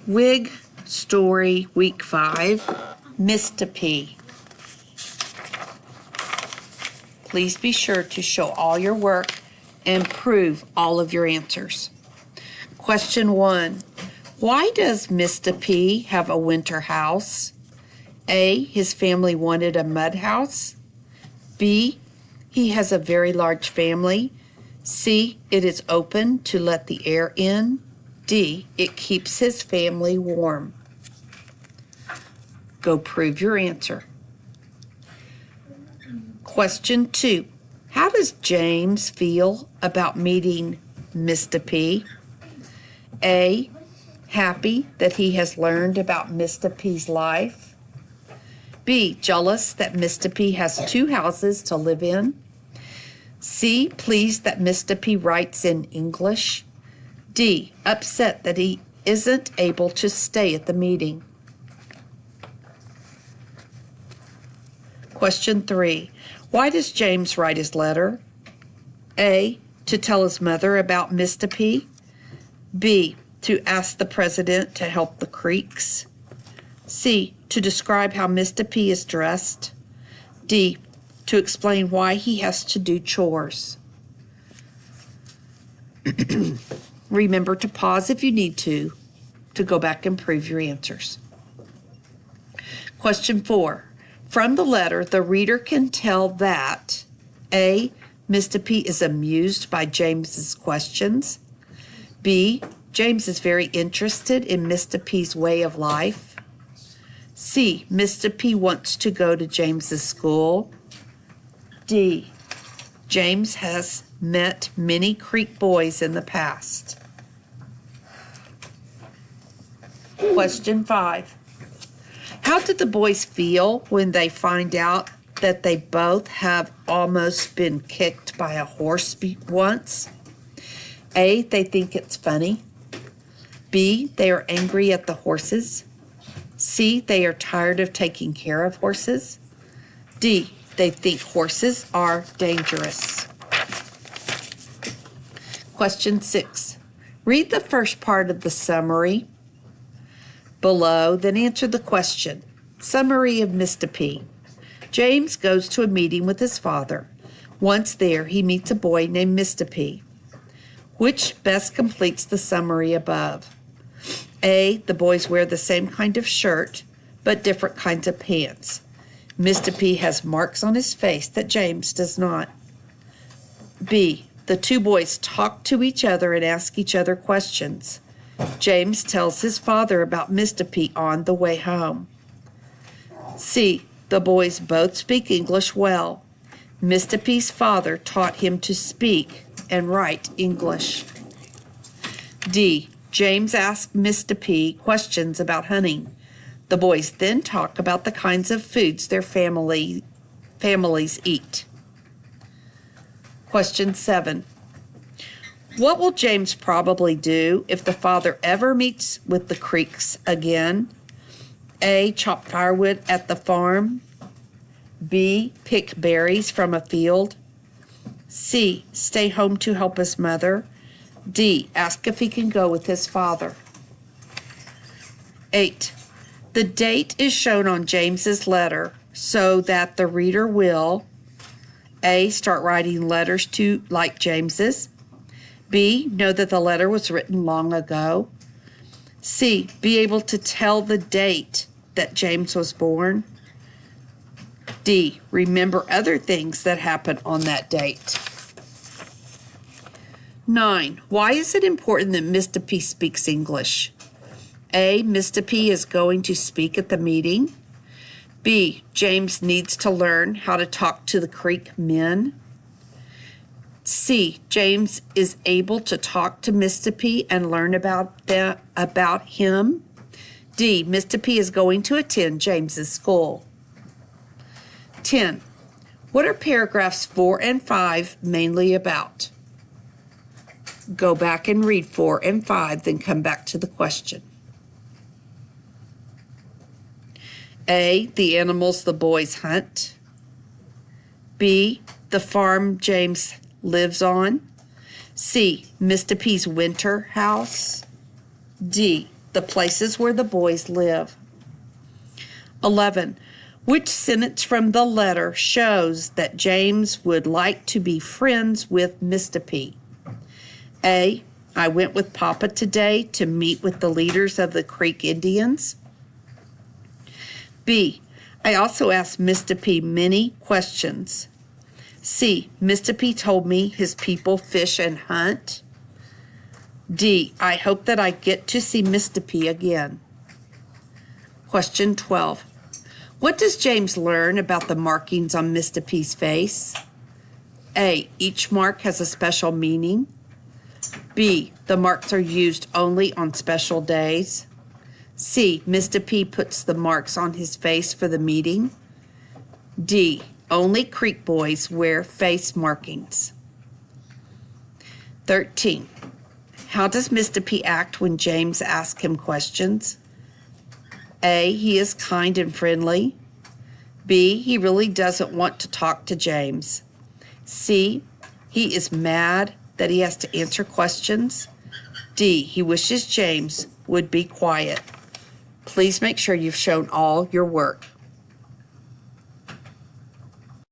WIG Story Week 5, Mistippee. Please be sure to show all your work and prove all of your answers. Question 1. Why does Mistippee have a winter house? A. His family wanted a mud house. B. He has a very large family. C. It is open to let the air in. D. It keeps his family warm. Go prove your answer. Question 2. How does James feel about meeting Mistippee? A. Happy that he has learned about Mistippee's life. B. Jealous that Mistippee has 2 houses to live in. C. Pleased that Mistippee writes in English. D. Upset that he isn't able to stay at the meeting. Question 3. Why does James write his letter? A. To tell his mother about Mistippee. B. To ask the president to help the Creeks. C. To describe how Mistippee is dressed. D. To explain why he has to do chores. Remember to pause if you need to go back and prove your answers. Question 4. From the letter, the reader can tell that A. Mistippee is amused by James's questions. B. James is very interested in Mistippee's way of life. C. Mistippee wants to go to James's school. D. James has met many Creek boys in the past. Question 5. How did the boys feel when they find out that they both have almost been kicked by a horse once? A. They think it's funny. B. They are angry at the horses. C. They are tired of taking care of horses. D. They think horses are dangerous. Question 6. Read the first part of the summary below, then answer the question. Summary of Mistippee. James goes to a meeting with his father. Once there, he meets a boy named Mistippee. Which best completes the summary above? A. The boys wear the same kind of shirt, but different kinds of pants. Mistippee has marks on his face that James does not. B. The 2 boys talk to each other and ask each other questions. James tells his father about Mistippee on the way home. C. The boys both speak English well. Mistippee's father taught him to speak and write English. D. James asks Mistippee questions about hunting. The boys then talk about the kinds of foods their families eat. Question 7. What will James probably do if the father ever meets with the Creeks again? A. Chop firewood at the farm. B. Pick berries from a field. C. Stay home to help his mother. D. Ask if he can go with his father. 8. The date is shown on James's letter so that the reader will A. Start writing letters like James's. B. Know that the letter was written long ago. C. Be able to tell the date that James was born. D. Remember other things that happened on that date. 9. Why is it important that Mistippee speaks English? A. Mistippee is going to speak at the meeting. B. James needs to learn how to talk to the Creek men. C. James is able to talk to Mistippee and learn about him. D. Mistippee is going to attend James's school. 10. What are paragraphs 4 and 5 mainly about? Go back and read 4 and 5, then come back to the question. A. The animals the boys hunt. B. The farm James lives on. C. Mistippee's winter house. D. the places where the boys live. 11. Which sentence from the letter shows that James would like to be friends with Mistippee? A. I went with Papa today to meet with the leaders of the Creek Indians. B. I also asked Mistippee many questions. C. Mistippee told me his people fish and hunt. D. I hope that I get to see Mistippee again. Question 12. What does James learn about the markings on Mistippee's face? A. Each mark has a special meaning. B. The marks are used only on special days. C. Mistippee puts the marks on his face for the meeting. D. Only Creek boys wear face markings. 13. How does Mistippee act when James asks him questions? A. He is kind and friendly. B. He really doesn't want to talk to James. C. He is mad that he has to answer questions. D. He wishes James would be quiet. Please make sure you've shown all your work.